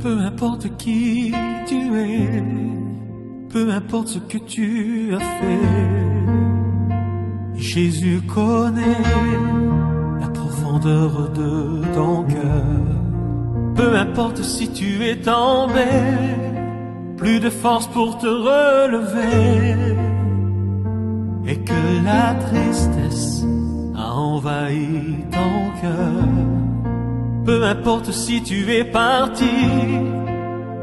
Peu importe qui tu es, peu importe ce que tu as fait, Jésus connaît la profondeur de ton cœur. Peu importe si tu es tombé, plus de force pour te relever, et que la tristesse a envahi ton cœur. Peu importe si tu es parti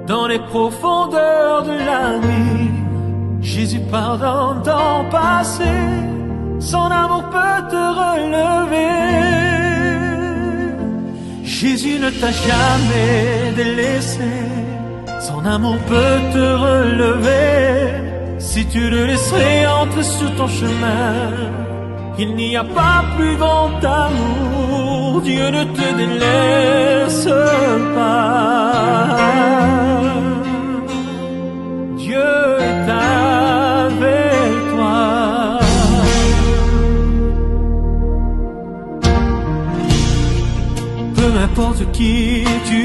dans les profondeurs de la nuit, Jésus pardonne ton passé, son amour peut te relever. Jésus ne t'a jamais délaissé, son amour peut te relever. Si tu le laisserais entrer sur ton chemin, il n'y a pas plus grand amour. Dieu ne te délaisse pas. Dieu est avec toi. Peu importe qui tu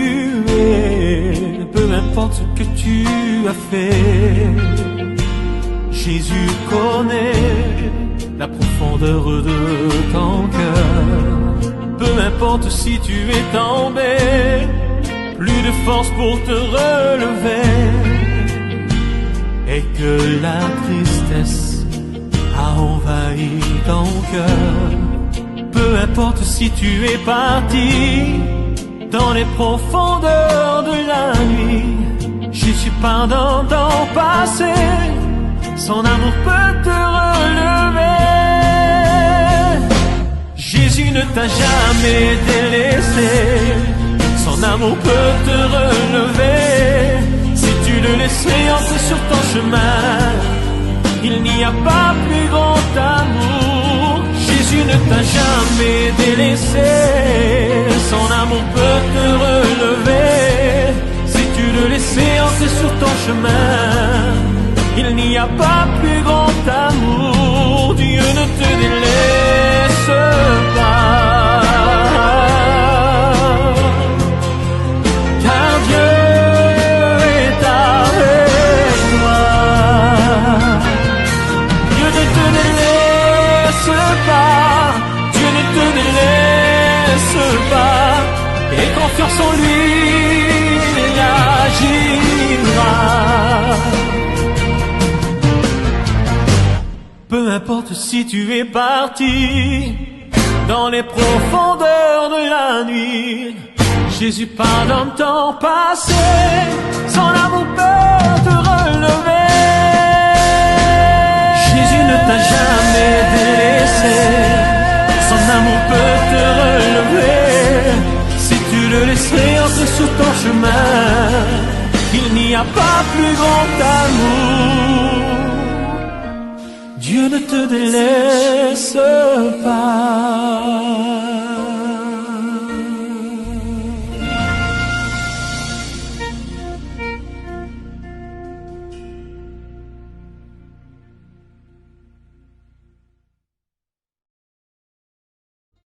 es, peu importe ce que tu as fait, Jésus connaît la profondeur de ton cœur. Peu importe si tu es tombé, plus de force pour te relever, et que la tristesse a envahi ton cœur. Peu importe si tu es parti dans les profondeurs de la nuit, Jésus pardonne ton passé, son amour peut te relever. Jésus ne t'a jamais délaissé, son amour peut te relever. Si tu le laisserais entrer sur ton chemin, il n'y a pas plus grand amour. Jésus ne t'a jamais délaissé, son amour peut te relever. Si tu le laissais entrer sur ton chemin, il n'y a pas plus grand amour. Dieu ne te délaisse pas, car Dieu est avec toi. Dieu ne te délaisse pas, Dieu ne te délaisse pas. Et confiance en lui, il agira. Peu importe si tu es parti dans les profondeurs de la nuit, Jésus pardonne ton passé, son amour peut te relever. Jésus ne t'a jamais délaissé, son amour peut te relever. Si tu le laisserais entrer sur ton chemin, il n'y a pas plus grand amour. Dieu ne te délaisse pas.